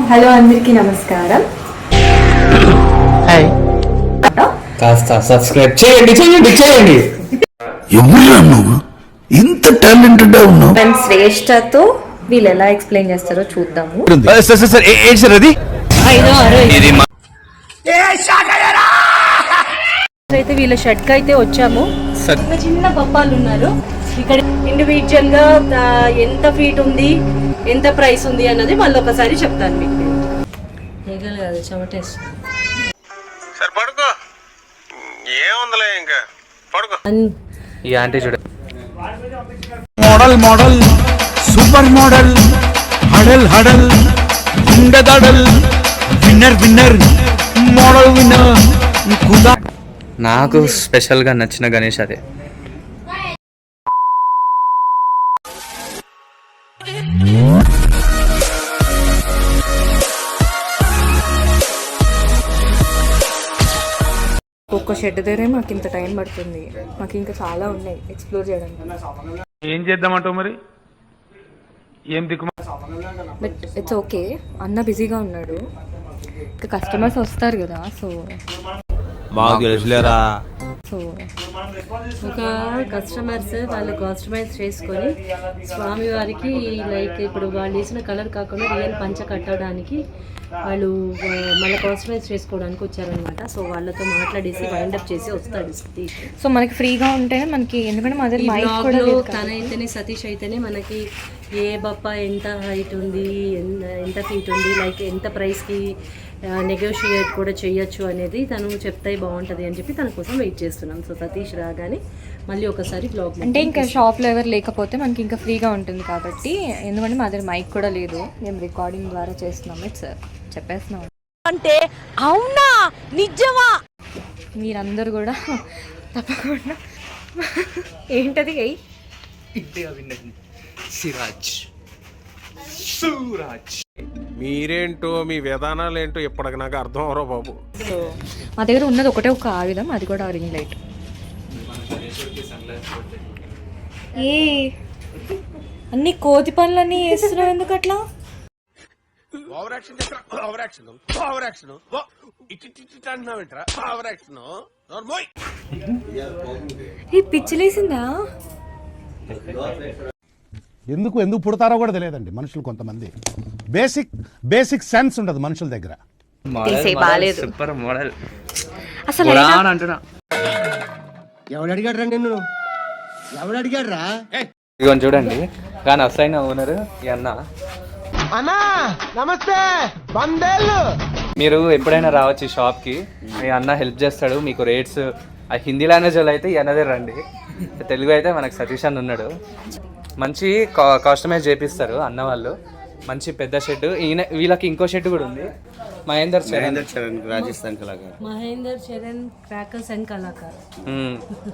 Hello అందరికీ నమస్కారం. Hi. కాస్త సబ్స్క్రైబ్ చేయండి చేయండి చేయండి. ఎవరురా నువ్వు ఇంత టాలెంటెడ్ ఉన్నావు? ఫ్రెండ్స్ శ్రేష్టతో వీళ్ళు ఎలా ఎక్స్ప్లెయిన్ చేస్తారో చూద్దాము. ఏంటి సార్ అది? అయితే వీళ్ళ షెడ్ కి అయితే వచ్చాము. చిన్న పప్పాలు ఉన్నారు ఇక్కడ. ఇండివిజువల్ గా ఎంత ఫీట్ ఉంది, ఎంత ప్రైస్ ఉంది అన్నది మళ్ళీ ఒకసారి చెప్తాను మీకు. ఏగలు కాదు చెమటేస్తుంది. ఏముందిలే ఇంకా పడుకో. ఈ ఆంటీ చూడ మోడల్ మోడల్ సూపర్ మోడల్ హడల్ హడల్ గుండెదడల్ విన్నర్ విన్నర్ మోడల్ విన్నర్ కుదా. నాకు స్పెషల్ గా నచ్చిన గణేష్ అదే. ఒక్క షెడ్ దగ్గరే మాకు ఇంత టైం పడుతుంది. మాకు ఇంకా చాలా ఉన్నాయి ఎక్స్ప్లోర్ చేయడానికి. ఏం చేద్దామంటావు మరి? ఏం దిక్కు? But it's okay. అన్న బిజీగా ఉన్నాడు. ఇంకా కస్టమర్స్ వస్తారు కదా. సో ఒక కస్టమర్స్ వాళ్ళు కస్టమైజ్ చేసుకొని స్వామివారికి లైక్ ఇప్పుడు వాళ్ళు వేసిన కలర్ కాకుండా రియల్ పంచ కట్టడానికి వాళ్ళు మళ్ళీ కస్టమైజ్ చేసుకోవడానికి వచ్చారనమాట. సో వాళ్ళతో మాట్లాడేసి వైండప్ చేసి వస్తాడు సతీష్. సో మనకి ఫ్రీగా ఉంటేనే మనకి, ఎందుకంటే మా దగ్గర తనైతేనే సతీష్ అయితేనే మనకి ఏ బప్ప ఎంత హైట్ ఉంది, ఎంత ఫీట్ ఉంది, లైక్ ఎంత ప్రైస్కి నెగోషియేట్ కూడా చేయొచ్చు అనేది తను చెప్తే బాగుంటుంది అని చెప్పి తన కోసం వెయిట్ చేస్తున్నాం. సో సతీష్ రాగానే మళ్ళీ ఒకసారి బ్లాగ్ అంటే ఇంకా షాప్లో ఎవరు లేకపోతే మనకి ఇంకా ఫ్రీగా ఉంటుంది కాబట్టి. ఎందుకంటే మా దగ్గర మైక్ కూడా లేదు, మేము రికార్డింగ్ ద్వారా చేస్తున్నాం. ఇట్స్ చెప్పేస్తున్నాం అంటే అవునా నిజమా. మీరందరూ కూడా తప్పకుండా ఏంటది సిరాజ్ సూరాజ్. మీరేంటో మీ విధానాలు ఏంటో ఇప్పటికి నాకు అర్థం అవరో బాబు. సో మా దగ్గర ఉన్నది ఒకటే ఒక ఆయుధం, అది కూడా రింగ్ లైట్. ఏ అన్ని కోతి పనులన్నీ వేస్తున్నావు ఎందుకు అట్లా? ఈ పిచ్చిలేసిందా? ఎందుకు పుడతారో కూడా తెలియదండి మనుషులు. కొంతమంది బేసిక్ సెన్స్ ఉండదు మనుషుల దగ్గర. సూపర్ మోడల్ అసలు అంటున్నా. ఎవడు అడిగాడు రా నిన్ను? ఎవడు అడిగాడు రా? ఇదిగోని చూడండి, కానీ అసలైన ఓనర్ ఈ అన్న. అన్నా నమస్తే. వందేళ్ళు. మీరు ఎప్పుడైనా రావచ్చు ఈ షాప్కి, మీ అన్న హెల్ప్ చేస్తాడు. మీకు రేట్స్ హిందీ లాంగ్వేజ్ వాళ్ళు అయితే ఈ అన్నదే రండి, తెలుగు అయితే మనకు సతీష్ అన్న ఉన్నాడు. మంచి కస్టమైజ్ చేపిస్తారు అన్న వాళ్ళు. మంచి పెద్ద షెడ్. ఈయన వీళ్ళకి ఇంకో షెడ్ కూడా ఉంది. మహేందర్ చరణ్ రాజస్థాన్ కళాకార్. మహేందర్ చరణ్ క్రాకర్స్ అండ్ కళాకార్.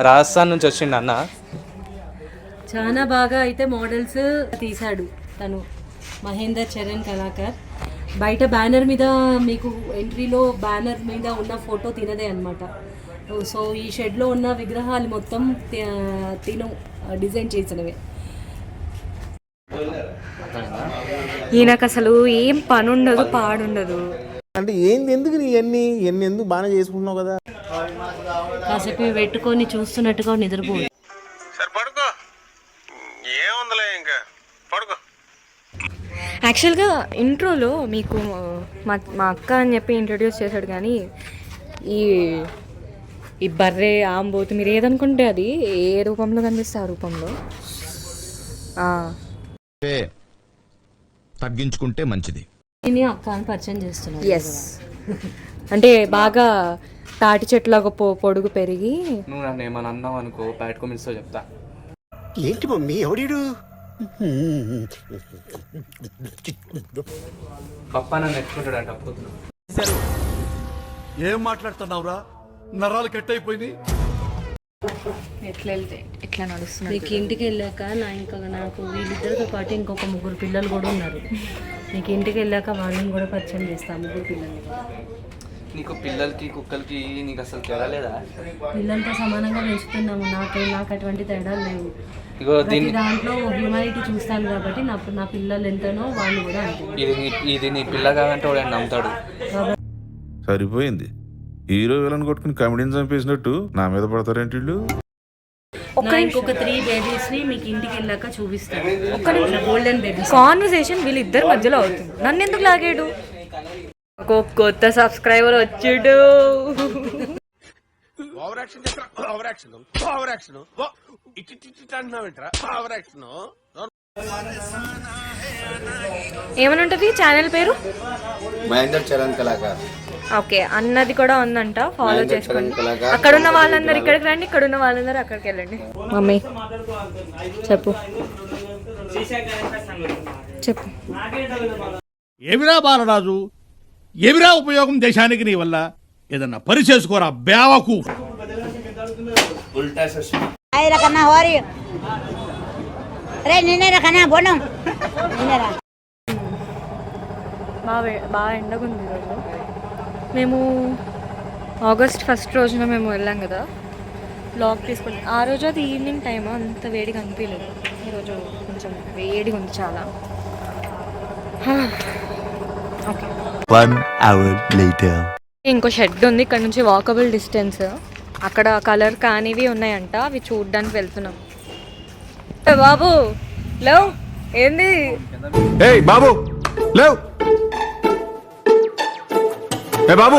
రాజస్థాన్ నుంచి వచ్చిండు అన్న. చాలా బాగా అయితే మోడల్స్ తీశాడు తను. మహేందర్ చరణ్ కళాకార్. బయట బ్యానర్ మీద మీకు ఎంట్రీలో బ్యానర్ మీద ఉన్న ఫోటో తినదే అనమాట. సో ఈ షెడ్లో ఉన్న విగ్రహాలు మొత్తం తిను డిజైన్ చేసినవే. ఈయనకు అసలు ఏం పని ఉండదు, పాడుండదు. అంటే ఏంది, ఎందుకు నీ ఎన్ని ఎందుకు బాగా చేసుకుంటున్నావు కదా? కాసేపు పెట్టుకొని చూస్తున్నట్టుగా నిద్రపో. సరే పడుకో. ఏముందిలే ఇంకా పడుకో. యాక్చువల్గా ఇంట్రోలో మీకు మా అక్క అని చెప్పి ఇంట్రడ్యూస్ చేశాడు, కానీ ఈ బర్రె ఆంబోతు మీరు ఏదనుకుంటే అది ఏ రూపంలో కనిపిస్తే ఆ రూపంలో తగ్గించుకుంటే మంచిది. అక్క అని పరిచయం చేస్తున్నాను. ఎస్, అంటే బాగా తాటి చెట్లాగా పొడుగు పెరిగి. నువ్వు నన్ను ఏమని అన్నావు అనుకో, పెట్టుకోమిస్తో చెప్తా. ఏంటి మమ్మీ ఎవడీడు? పప్పా నన్ను ఎత్తుకుంటాడంట. ఏం మాట్లాడుతున్నావురా? నరాలు కట్ అయిపోయింది. ఎట్లా నడుస్తుంది? మీకు ఇంటికి వెళ్ళాక నాకు వీళ్ళిద్దరితో పాటు ఇంకొక 3 పిల్లలు కూడా ఉన్నారు. మీకు ఇంటికి వెళ్ళాక వాళ్ళని కూడా పరిచయం చేస్తాను, 3 పిల్లల్ని. నీకు పిల్లలకి కుక్కలకి నీకు అసలు తేడా లేదా? పిల్లలతో సమానంగా పెంచుతున్నాము. నాకు అటువంటి తేడాలు లేవు. ఇగో ప్రతి దాంట్లో హ్యూమానిటీ చూస్తాను కాబట్టి నా పిల్లలు ఎంతనో వాళ్ళు కూడా అంతే. ఇది నీ పిల్ల కాదంటే వాడు నమ్ముతాడు. సరిపోయింది. హీరో విలన్ కొట్టుకుని కమెడీని చంపేసినట్టు నా మీద పడతారేంటి వీళ్ళు? ఇంకొక 3 బేబీస్ ని మీకు ఇంటికి వెళ్ళాక చూపిస్తాను. Golden babies. కాన్వర్సేషన్ వీళ్ళిద్దరి మధ్యలో అవుతుంది. నన్ను ఎందుకు లాగాడు? ఒక కొత్త సబ్స్క్రైబర్ వచ్చాడు. ఏమని ఉంటుంది ఛానల్ పేరు? మహేందర్ చరణ్ కళాకార్. ఓకే, అన్నది కూడా ఉందంట, ఫాలో చేసుకోండి. అక్కడ ఉన్న వాళ్ళందరూ ఇక్కడికి రండి, ఇక్కడ ఉన్న వాళ్ళందరూ అక్కడికి వెళ్ళండి. మమ్మీ చెప్పు చెప్పు. ఏమిరా బాలరాజు, ఏమిరా ఉపయోగం దేశానికి నీ వల్ల? ఏదన్నా పని చేసుకోరా బేవకు. బాగా ఎండగా ఉంది ఈరోజు. మేము ఆగస్ట్ 1 రోజున మేము వెళ్ళాం కదా బ్లాగ్ తీసుకొని. ఆ రోజు అది ఈవినింగ్ టైం, అంత వేడిగా అనిపించలేదు. ఈరోజు కొంచెం వేడిగా ఉంది చాలా. ఓకే, ఇంకో షెడ్ ఉంది ఇక్కడ నుంచి వాకబుల్ డిస్టెన్స్. అక్కడ కలర్ కానివి ఉన్నాయంట, అవి చూడ్డానికి వెళ్తున్నాం. బాబు లేవు, ఏంది? ఏయ్ బాబు లేవ్. ఏ బాబు,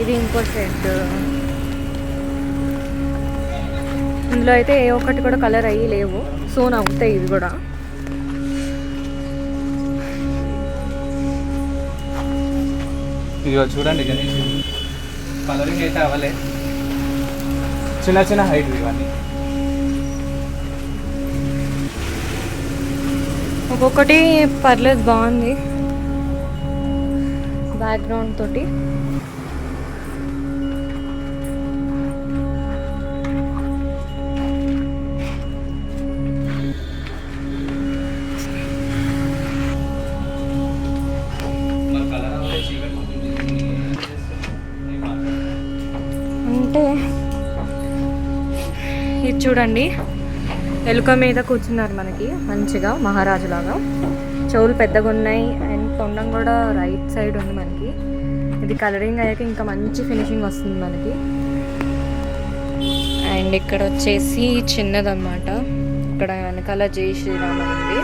ఇది ఇంకో షెడ్. ఇందులో అయితే ఏ ఒక్కటి కూడా కలర్ అయ్యి లేవు. సోన్ అవుతాయి ఇవి కూడా. ఇదిగో చూడండి గణేష్, కలరింగ్ అయితే అవ్వలే, చిన్న చిన్న హైట్ ఇవన్నీ. ఒక్కొక్కటి పర్లేదు, బాగుంది బ్యాక్గ్రౌండ్ తోటి. అంటే ఇది చూడండి, ఎలుక మీద కూర్చున్నారు మనకి మంచిగా మహారాజులాగా. చెవులు పెద్దగా ఉన్నాయి అండ్ తొండం కూడా రైట్ సైడ్ ఉంది మనకి. ఇది కలరింగ్ అయ్యాక ఇంకా మంచి ఫినిషింగ్ వస్తుంది మనకి. అండ్ ఇక్కడ వచ్చేసి చిన్నదన్నమాట. ఇక్కడ వెనకాల జై శ్రీరామ్ ఉంది.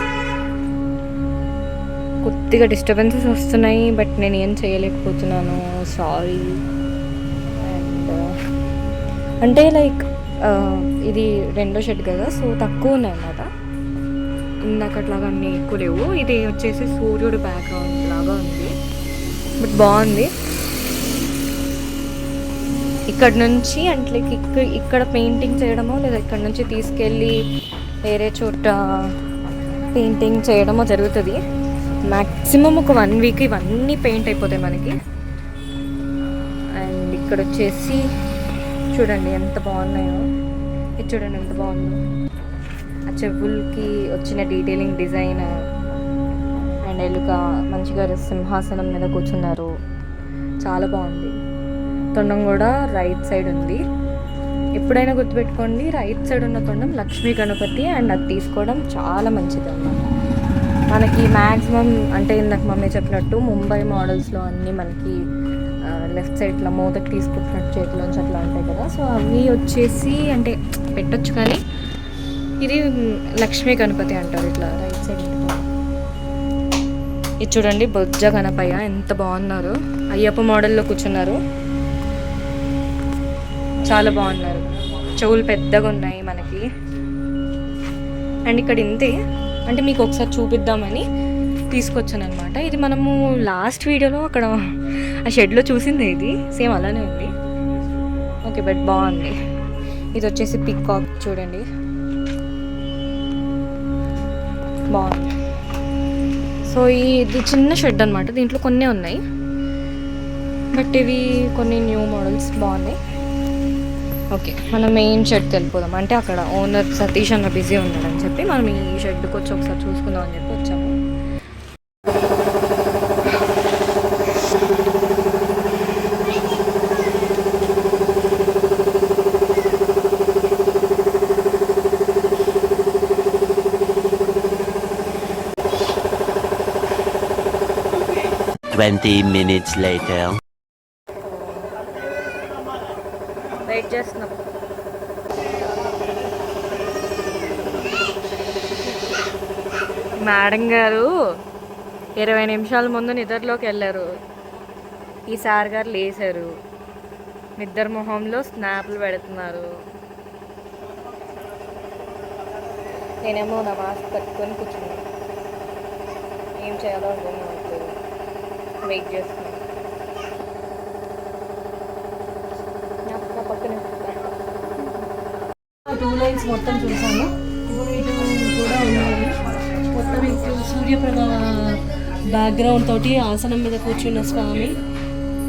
కొద్దిగా డిస్టర్బెన్సెస్ వస్తున్నాయి, బట్ నేను ఏం చేయలేకపోతున్నాను, సారీ. అండ్ అంటే లైక్ ఇది రెండో షెడ్ కదా, సో తక్కువ ఉన్నాయి అన్నమాట. ఇందాకట్లాగా అన్నీ ఎక్కువ లేవు. ఇది వచ్చేసి సూర్యుడు బ్యాక్గ్రౌండ్ లాగా ఉంది, బట్ బాగుంది. ఇక్కడ నుంచి అంటే ఇక్కడ పెయింటింగ్ చేయడమో లేదా ఇక్కడ నుంచి తీసుకెళ్ళి వేరే చోట పెయింటింగ్ చేయడమో జరుగుతుంది. మ్యాక్సిమం ఒక 1 వీక్ ఇవన్నీ పెయింట్ అయిపోతాయి మనకి. అండ్ ఇక్కడ వచ్చేసి చూడండి ఎంత బాగున్నాయో. ఇది చూడండి ఎంత బాగుందో. ఆ చెవులకి వచ్చిన డీటెయిలింగ్ డిజైన్. అండ్ ఎలుక మంచిగా సింహాసనం మీద కూర్చున్నారు, చాలా బాగుంది. తొండం కూడా రైట్ సైడ్ ఉంది. ఎప్పుడైనా గుర్తుపెట్టుకోండి, రైట్ సైడ్ ఉన్న తొండం లక్ష్మీ గణపతి. అండ్ అది తీసుకోవడం చాలా మంచిది అన్నమాట మనకి. మ్యాక్సిమం అంటే ఇందాక మమ్మీ చెప్పినట్టు ముంబై మోడల్స్లో అన్నీ మనకి లెఫ్ట్ సైడ్లో మోదకి తీసుకుంటున్నట్టు చేతిలోంచి అట్లా ఉంటాయి కదా, సో అవి వచ్చేసి అంటే పెట్టొచ్చు, కానీ ఇది లక్ష్మీ గణపతి అంటారు. ఇట్లా రైట్ సైడ్ ఉంటుంది. ఇది చూడండి బొజ్జ గణపయ్య ఎంత బాగున్నారు. అయ్యప్ప మోడల్లో కూర్చున్నారు, చాలా బాగున్నారు. చెవులు పెద్దగా ఉన్నాయి మనకి. అండ్ ఇక్కడ ఇంతే, అంటే మీకు ఒకసారి చూపిద్దామని తీసుకొచ్చాను అనమాట. ఇది మనము లాస్ట్ వీడియోలో అక్కడ ఆ షెడ్లో చూసింది, ఇది సేమ్ అలానే ఉంది. ఓకే, బట్ బాగుంది. ఇది వచ్చేసి పికాక్ చూడండి, బాగుంది. సో ఇది చిన్న షెడ్ అనమాట, దీంట్లో కొన్ని ఉన్నాయి, బట్ ఇవి కొన్ని న్యూ మోడల్స్ బాగున్నాయి. ఓకే, మనం మెయిన్ షెడ్కి వెళ్ళిపోదాం. అంటే అక్కడ ఓనర్ సతీష్ అన్న బిజీ ఉన్నాడని చెప్పి మనం ఈ షెడ్కి వచ్చి ఒకసారి చూసుకుందాం అని చెప్పి వచ్చాము. 20 minutes later. వెయిట్ చేస్తున్నాం. మేడం గారు 20 నిమిషాల ముందు నిద్రలోకి వెళ్ళారు. ఈ సార్ గారు లేచారు, నిద్ర మొహంలో స్నాప్లు పెడుతున్నారు. నేనేమో నా మాస్క్ కట్టుకొని కూర్చున్నాను. ఏం చేయాలో అర్థం కావట్లేదు. వెయిట్ చేస్తున్నాను. నా పక్కన 2 లైన్స్ మొత్తం చూసాము. ఇప్పుడు ఇటు కూడా ఉన్నాయి. మొత్తం ఇటు సూర్యప్రభ బ్యాక్గ్రౌండ్ తోటి ఆసనం మీద కూర్చున్న స్వామి,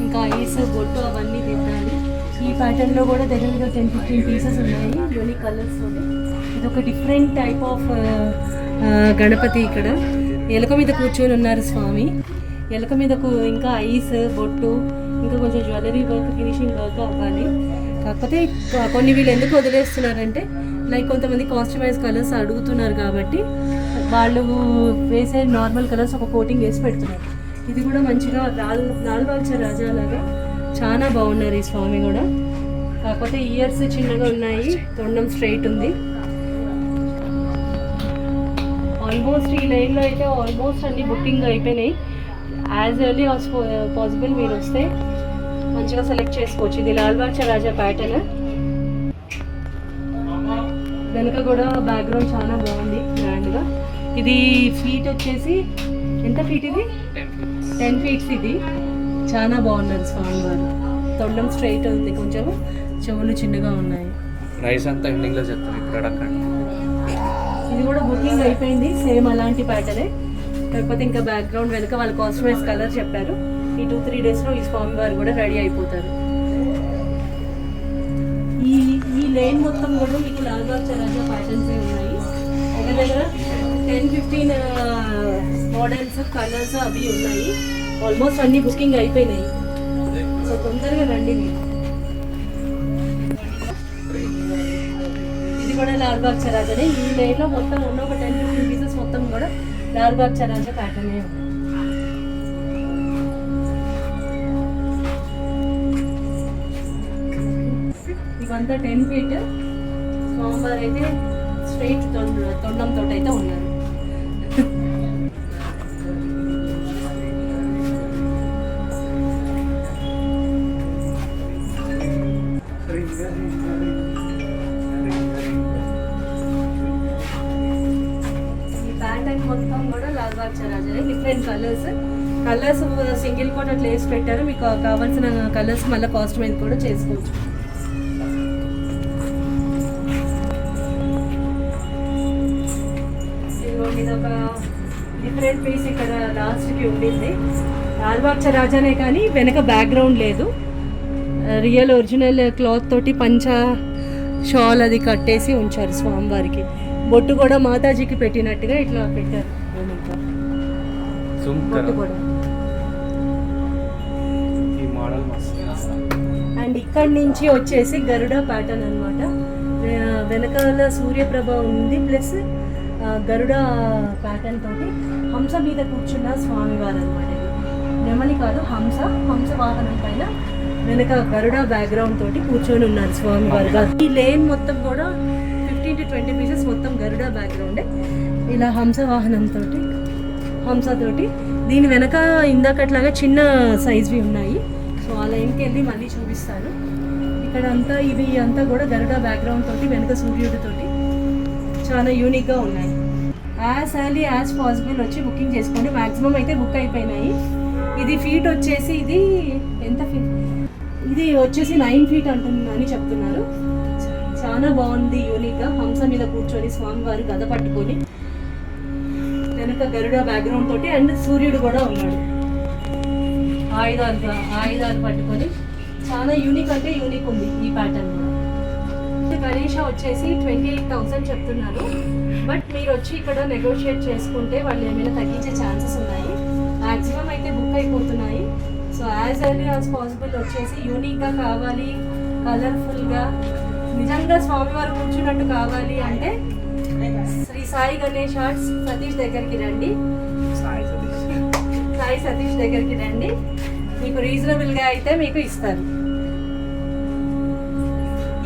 ఇంకా ఐస్ బొట్టు అవన్నీ తిట్టాలి. ఈ ప్యాటర్న్లో కూడా దగ్గర 10-15 పీసెస్ ఉన్నాయి యూనిక్ కలర్స్ తోటి. ఇది ఒక డిఫరెంట్ టైప్ ఆఫ్ గణపతి. ఇక్కడ ఎలుక మీద కూర్చొని ఉన్నారు స్వామి. ఎలుక మీద ఇంకా ఐస్ బొట్టు, ఇంకా కొంచెం జ్యువెలరీ వర్క్, ఫినిషింగ్ వర్క్ అవ్వాలి. కాకపోతే కొన్ని వీళ్ళు ఎందుకు వదిలేస్తున్నారంటే లైక్ కొంతమంది కాస్ట్యూమైజ్ కలర్స్ అడుగుతున్నారు కాబట్టి వాళ్ళు వేసే నార్మల్ కలర్స్ ఒక కోటింగ్ వేసి పెడుతున్నారు. ఇది కూడా మంచిగా లాల్బాగ్ రాజా లాగా చాలా బాగున్నారు ఈ స్వామి కూడా. కాకపోతే ఇయర్స్ చిన్నగా ఉన్నాయి, తొండం స్ట్రైట్ ఉంది. ఆల్మోస్ట్ ఈ లైన్లో అయితే ఆల్మోస్ట్ అన్ని బుకింగ్ అయిపోయినాయి. యాజ్ ఎర్లీ యాజ్ పాసిబుల్ మీరు వస్తే మంచిగా సెలెక్ట్ చేసుకోవచ్చు. ఇది లాల్బాగ్ రాజా ప్యాటర్న్. వెనక కూడా బ్యాక్గ్రౌండ్ చాలా బాగుంది గ్రాండ్గా. ఇది ఫీట్ వచ్చేసి ఎంత ఫీట్? ఇది 10 ఫీట్స్. ఇది చాలా బాగున్నారు స్వామి వారు. తొండం స్ట్రైట్ ఉంది, కొంచెం చెవులు చిన్నగా ఉన్నాయి. ప్రైస్ అంతా ఎండింగ్లో చెప్తాను ఇప్పుడు అడగండి. ఇది కూడా బుకింగ్ అయిపోయింది, సేమ్ అలాంటి ప్యాటర్నే. కాకపోతే ఇంకా బ్యాక్గ్రౌండ్ వెనక వాళ్ళు కాస్ట్యూమైజ్ కలర్ చెప్పారు. ఈ 2-3 డేస్లో ఈ స్వామి వారు కూడా రెడీ అయిపోతారు. ఈ లైన్ మొత్తం కూడా మీకు లాల్బాగ్ రాజా ప్యాటర్న్స్ ఉన్నాయి. దగ్గర 10-15 మోడల్స్ కలర్స్ అవి ఉన్నాయి. ఆల్మోస్ట్ అన్ని బుకింగ్ అయిపోయినాయి. సో తొందరగా రండి మీరు. ఇది కూడా లాల్బాగ్ రాజానే. ఈ లైన్లో మొత్తం ఉన్న ఒక 10-15 పీసెస్ మొత్తం కూడా లాల్బాగ్ రాజా ప్యాటర్నే. ఇవంతా 10 ఫీట్. స్వామివారు అయితే స్ట్రైట్ తొండంతో అయితే ఉన్నారు. ఈ ప్యాటర్న్ మొత్తం కూడా లాల్బాగ్ రాజానే. డిఫరెంట్ కలర్స్ సింగిల్ కోట్ అట్లా వేసి పెట్టారు. మీకు కావాల్సిన కలర్స్ మళ్ళీ కాస్ట్యూమైజ్ కూడా చేసుకోవచ్చు. ఇది ఒక డిఫరెంట్ పీస్ ఇక్కడ లాస్ట్కి ఉండింది. లాల్బాగ్ రాజానే కానీ వెనక బ్యాక్గ్రౌండ్ లేదు. రియల్ ఒరిజినల్ క్లాత్ తోటి పంచా షాల్ అది కట్టేసి ఉంచారు స్వామివారికి. బొట్టు కూడా మాతాజీకి పెట్టినట్టుగా ఇట్లా పెట్టారు. బొట్టు కూడా అండ్ ఇక్కడి నుంచి వచ్చేసి గరుడ ప్యాటర్న్ అనమాట. వెనకాల సూర్యప్రభ ఉంది, ప్లస్ గరుడ ప్యాటర్న్ తోటి హంస మీద కూర్చున్న స్వామివారు అనమాట. నెమలి కాదు, హంస వాహనం పైన వెనక గరుడ బ్యాక్గ్రౌండ్ తోటి కూర్చొని ఉన్నారు స్వామివారు. ఈ లేన్ మొత్తం కూడా 15-20 పీసెస్ మొత్తం గరుడ బ్యాక్గ్రౌండే. ఇలా హంస తోటి దీని వెనక ఇందాకట్లాగా చిన్న సైజ్వి ఉన్నాయి. సో ఆ లైన్కి వెళ్ళి మళ్ళీ చూపిస్తాను. ఇక్కడ అంతా ఇవి అంతా కూడా గరుడ బ్యాక్గ్రౌండ్ తోటి వెనక సూర్యుడితోటి చాలా యూనిక్గా ఉన్నాయి. యాజ్ ఎర్లీ యాజ్ పాసిబుల్ వచ్చి బుకింగ్ చేసుకోండి. మ్యాక్సిమం అయితే బుక్ అయిపోయినాయి. ఇది ఫీట్ వచ్చేసి ఇది ఎంత ఫీట్? ఇది వచ్చేసి 9 ఫీట్ అని చెప్తున్నారు. చాలా బాగుంది యూనిక్గా. హంస మీద కూర్చొని స్వామివారు గద పట్టుకొని వెనక గరుడ బ్యాక్గ్రౌండ్ తోటి అండ్ సూర్యుడు కూడా ఉన్నాడు ఆయుధాలు పట్టుకొని. చాలా యూనిక్ అంటే యూనిక్ ఉంది ఈ ప్యాటర్న్ కూడా. గణేష వచ్చేసి 28,000 చెప్తున్నారు. బట్ మీరు వచ్చి ఇక్కడ నెగోషియేట్ చేసుకుంటే వాళ్ళు ఏమైనా తగ్గించే ఛాన్సెస్ ఉన్నాయి. మ్యాక్సిమం అయితే బుక్ అయిపోతున్నాయి. So as early as possible వచ్చేసి యూనిక్గా కావాలి, కలర్ఫుల్గా నిజంగా స్వామివారు కూర్చున్నట్టు కావాలి అంటే శ్రీ సాయి గణేష్ ఆర్ట్స్ సతీష్ దగ్గరికి రండి. సాయి సతీష్ దగ్గరికి రండి, మీకు రీజనబుల్గా అయితే మీకు ఇస్తారు.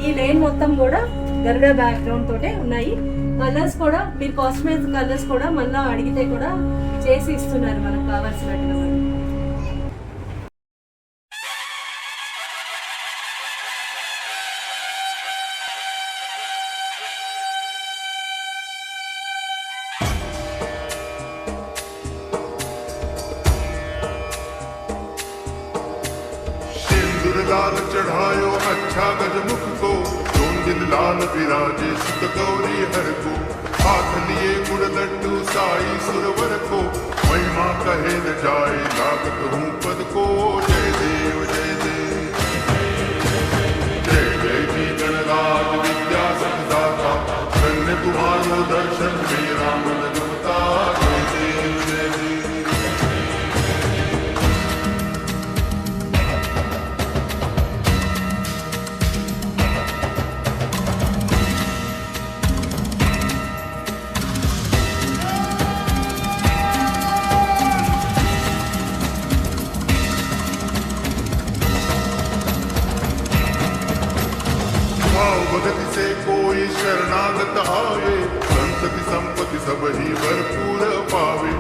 ఈ లేన్ మొత్తం కూడా గరుడ బ్యాక్గ్రౌండ్ తోటే ఉన్నాయి. కలర్స్ కూడా మీరు కాస్ట్మైజ్ కలర్స్ కూడా మళ్ళీ అడిగితే కూడా చేసి ఇస్తున్నారు మనకు కావాల్సినట్టుగా. लाल चढ़ायो अच्छा गजमुख को, जोंगिल लाल विराजे सुत गौरी हर को, हाथ लिए गुड़ लड्डू साई सुरवर को, महिमा कहे न जाए लागत हूँ पद को। जय देव जय देव जय जय जी गणराज विद्या सदाता, धन्य तुम्हारो दर्शन मेरा मन रमता। जय देव जय देव भगति से कोई शरणागत आवे, संतति संपत्ति सब ही भरपूर पावे।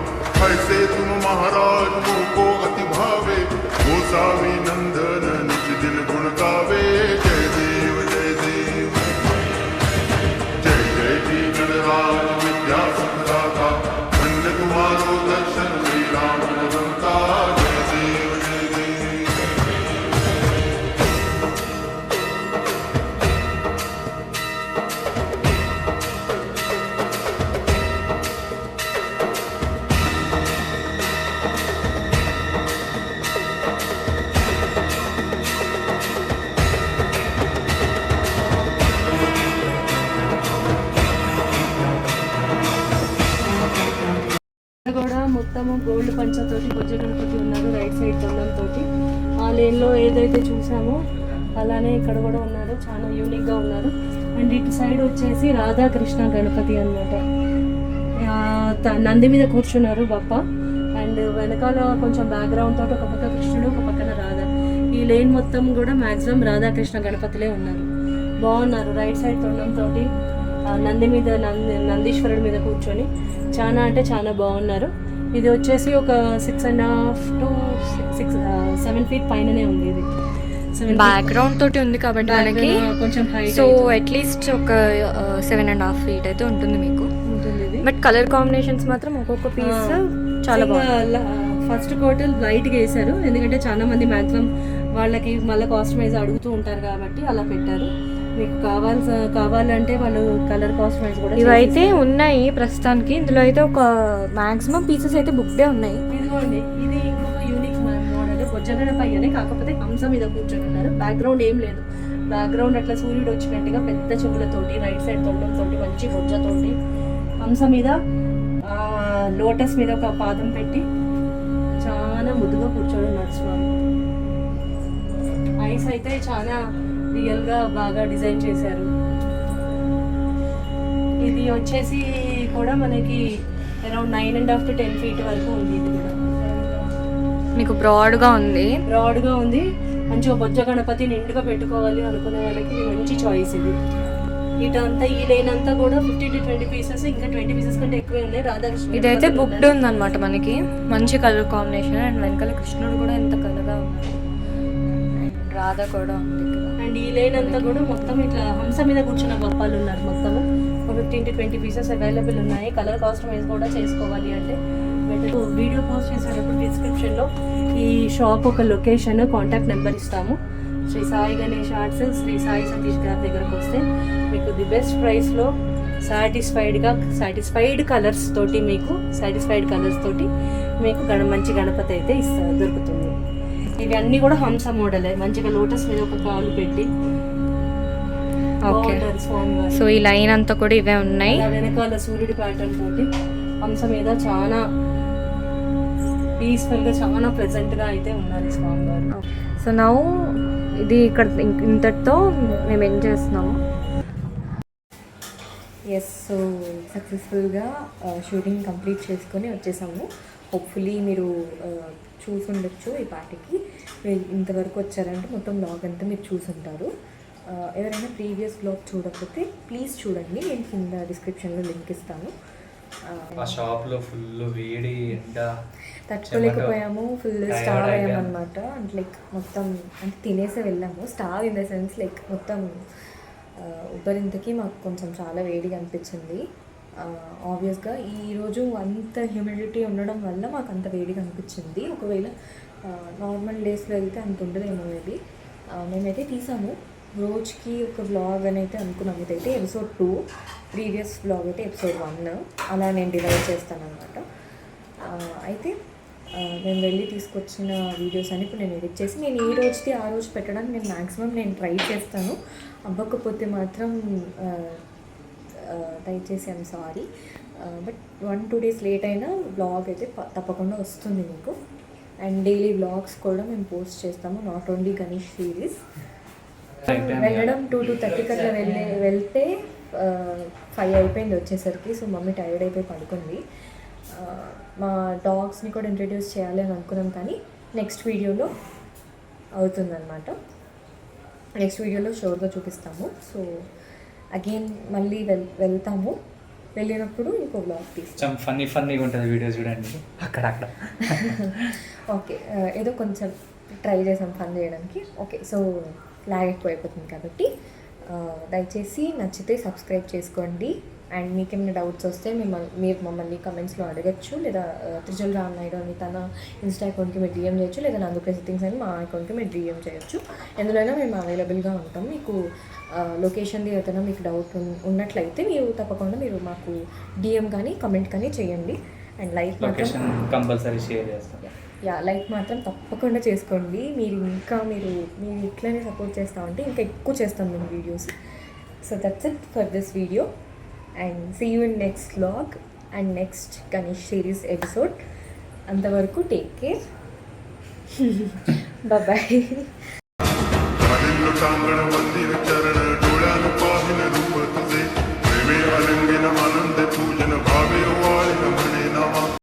ऐसे तुम महाराज मोको अति भावे, गोसावी नंदन निज दिन गुण गावे। जय देव जय देव जय जय जी गणराज विद्या सुखदाता, धन्य तुम्हारो दर्शन मेरा मन रमता। जय देव जय देव కూడా మొత్తము గోల్డ్ పంచతోటి బొజ్జ గణపతి ఉన్నారు. రైట్ సైడ్ తొండంతో ఆ లేన్లో ఏదైతే చూసామో అలానే ఇక్కడ కూడా ఉన్నారు. చాలా యూనిక్గా ఉన్నారు. అండ్ ఇటు సైడ్ వచ్చేసి రాధాకృష్ణ గణపతి అన్నమాట. నంది మీద కూర్చున్నారు బప్ప. అండ్ వెనకాల కొంచెం బ్యాక్గ్రౌండ్ తోటి ఒక పక్క కృష్ణుడు, ఒక పక్కన రాధా. ఈ లేన్ మొత్తం కూడా మ్యాక్సిమం రాధాకృష్ణ గణపతిలే ఉన్నారు. బాగున్నారు. రైట్ సైడ్ తొండంతో నంది మీద నందీశ్వరుడి మీద కూర్చొని చాలా అంటే చాలా బాగున్నారు. ఇది వచ్చేసి ఒక 6.5 to 7 feet పైననే ఉంది. ఇది బ్యాక్గ్రౌండ్ తోటి ఉంది కాబట్టి మనకి కొంచెం సో అట్లీస్ట్ ఒక 7.5 feet అయితే ఉంటుంది మీకు. ఉంటుంది. బట్ కలర్ కాంబినేషన్స్ మాత్రం ఒక్కొక్క పీస్ చాలా బాగుంది. ఫస్ట్ కోటల్ లైట్గా వేశారు, ఎందుకంటే చాలా మంది మ్యాక్సిమం వాళ్ళకి మళ్ళీ కాస్టమైజ్ అడుగుతూ ఉంటారు కాబట్టి అలా పెట్టారు. మీకు కావాలంటే వాళ్ళు కలర్ కాస్టమైజ్ కూడా ఇవైతే ఉన్నాయి ప్రస్తుతానికి. ఇందులో అయితే ఒక మ్యాక్సిమం పీసెస్ అయితే బుక్డే ఉన్నాయి. ఇదిగోండి, ఇది ఇంకొక యూనిక్ మోడల్ బొజ్జగణపై అని, కాకపోతే హంస మీద కూర్చొని ఉన్నారు. బ్యాక్గ్రౌండ్ ఏం లేదు. బ్యాక్గ్రౌండ్ అట్లా సూర్యుడు వచ్చినట్టుగా పెద్ద చెవులతోటి, రైట్ సైడ్ తొండంతో మంచి బొజ్జతోటి, హంస మీద లోటస్ మీద ఒక పాదం పెట్టి చాలా ముద్దుగా కూర్చొని ఉన్నారు స్వామి. ఐస్ అయితే చాలా రియల్గా బాగా డిజైన్ చేశారు. ఇది వచ్చేసి కూడా మనకి అరౌండ్ 9.5 to 10 feet వరకు ఉంది. ఇది కూడా మీకు బ్రాడ్గా ఉంది. మంచిగా బొజ్జ గణపతి నిండుగా పెట్టుకోవాలి అనుకునే వాళ్ళకి ఇది మంచి చాయిస్. ఇది ఇటంతా ఈ లైన్ అంతా కూడా 50 to 20 pieces, ఇంకా 20 pieces కంటే ఎక్కువే ఉన్నాయి. రాధాకృష్ణ ఇదైతే బుక్డ్ ఉందన్నమాట మనకి. మంచి కలర్ కాంబినేషన్. అండ్ వెనకాల కృష్ణుడు కూడా ఎంత కలర్గా ఉన్నారు. అండ్ రాధా కూడా ఉంది. అండ్ ఈ లైన్ అంతా కూడా మొత్తం ఇట్లా హంస మీద కూర్చున్న గొప్పాలు ఉన్నారు. మొత్తము 15 to 20 pieces అవైలబుల్ ఉన్నాయి. కలర్ కాస్టమైజ్ కూడా చేసుకోవాలి అంటే వీడియో పోస్ట్ చేసేటప్పుడు డిస్క్రిప్షన్లో ఈ షాప్ ఒక లొకేషన్, కాంటాక్ట్ నెంబర్ ఇస్తాము. శ్రీ సాయి గణేష్ ఆర్ట్స్, శ్రీ సాయి సతీష్ గారి దగ్గరకు వస్తే మీకు ది బెస్ట్ ప్రైస్లో సాటిస్ఫైడ్ కలర్స్ తోటి మీకు మంచి గణపతి అయితే దొరుకుతుంది. ఇవి అన్నీ కూడా హంస మోడలే. మంచిగా లోటస్ మీద ఒక కాలు పెట్టి సో ఈ లైన్ అంతా కూడా ఇవే ఉన్నాయి. వెనకాల సూర్యుడి ప్యాటర్న్ తోటి హంస మీద చాలా పీస్ఫుల్గా చాలా ప్రెజెంట్గా అయితే ఉన్నారు స్వామి గారు. సో నౌ ఇది ఇక్కడ ఇంతటితో మేము ఏం చేస్తున్నాము. ఎస్, సో సక్సెస్ఫుల్గా షూటింగ్ కంప్లీట్ చేసుకొని వచ్చేసాము. హోప్ఫుల్లీ మీరు చూసుండొచ్చు ఈ పార్టీకి. మీరు ఇంతవరకు వచ్చారంటే మొత్తం బ్లాగ్ అంతా మీరు చూసుంటారు. ఎవరైనా ప్రీవియస్ బ్లాగ్ చూడకపోతే ప్లీజ్ చూడండి, నేను కింద డిస్క్రిప్షన్లో లింక్ ఇస్తాను. ఆ షాప్లో ఫుల్ వేడి ఎండ తట్టుకోలేకపోయాము, ఫుల్ స్టావ్ అయ్యాము అనమాట. అంటే లైక్ మొత్తం అంటే తినేసే వెళ్ళాము. Starve in the sense like మొత్తం ఉబ్బరింతకి మాకు కొంచెం చాలా వేడిగా అనిపించింది. ఆబ్వియస్గా ఈరోజు అంత హ్యూమిడిటీ ఉండడం వల్ల మాకు అంత వేడిగా అనిపించింది. ఒకవేళ నార్మల్ డేస్లో వెళ్తే అంత ఉండదేమో మేబీ. మేమైతే తీసాము రోజుకి ఒక వ్లాగ్ అని అయితే అనుకున్నాం. ఇదైతే ఎపిసోడ్ 2, ప్రీవియస్ వ్లాగ్ అయితే ఎపిసోడ్ 1, అలా నేను డివైడ్ చేస్తాను అనమాట. అయితే నేను వెళ్ళి తీసుకొచ్చిన వీడియోస్ అని ఇప్పుడు నేను ఎడిట్ చేసి నేను ఈ రోజుది ఆ రోజు పెట్టడానికి నేను మ్యాక్సిమం నేను ట్రై చేస్తాను. అవ్వకపోతే మాత్రం దయచేసి I'm sorry. But 1-2 days late అయినా బ్లాగ్ అయితే తప్పకుండా వస్తుంది మీకు. అండ్ డైలీ బ్లాగ్స్ కూడా మేము పోస్ట్ చేస్తాము, నాట్ ఓన్లీ గణేష్ సిరీస్. వెళ్ళడం 2-2:30 అట్లా వెళ్తే 5 అయిపోయింది వచ్చేసరికి. సో మమ్మీ టైర్డ్ అయిపోయి పడుకుంది. మా డాగ్స్ని కూడా ఇంట్రడ్యూస్ చేయాలి అని అనుకున్నాం, కానీ నెక్స్ట్ వీడియోలో అవుతుందన్నమాట. నెక్స్ట్ వీడియోలో షోర్గా చూపిస్తాము. సో అగైన్ మళ్ళీ వెళ్తాము. వెళ్ళినప్పుడు ఇంకో బ్లాగ్ తీస్తాం. ఫన్నీగా ఉంటుంది వీడియో చూడండి అక్కడక్కడ. ఓకే, ఏదో కొంచెం ట్రై చేసాం ఫన్ చేయడానికి. ఓకే, సో లాగ్ ఎక్కువ అయిపోతుంది కాబట్టి దయచేసి నచ్చితే సబ్స్క్రైబ్ చేసుకోండి. అండ్ మీకు ఏమైనా డౌట్స్ వస్తే మీరు మమ్మల్ని కమెంట్స్లో అడగచ్చు, లేదా త్రిజల్ రామ్ నాయుడు అని తన ఇన్స్టా అకౌంట్కి మీరు డిఎం చేయొచ్చు, లేదా నందు థింగ్స్ అని మా అకౌంట్కి మీరు డిఎం చేయొచ్చు. ఎందులోనైనా మేము అవైలబుల్గా ఉంటాం. మీకు లొకేషన్ది ఏదైనా మీకు డౌట్ ఉన్నట్లయితే మీరు తప్పకుండా మీరు మాకు డిఎం కానీ కమెంట్ కానీ చేయండి. అండ్ లైక్ మాత్రం కంపల్సరీ షేర్ చేస్తాం. లైక్ మాత్రం తప్పకుండా చేసుకోండి. మీరు ఇట్లానే సపోర్ట్ చేస్తూ ఉంటే ఇంకా ఎక్కువ చేస్తాం మేము videos. So that's it for this video and see you in next vlog and next Ganesh series episode. అంతవరకు టేక్ కేర్, బాయ్. महेंद्र टांगण मंदिर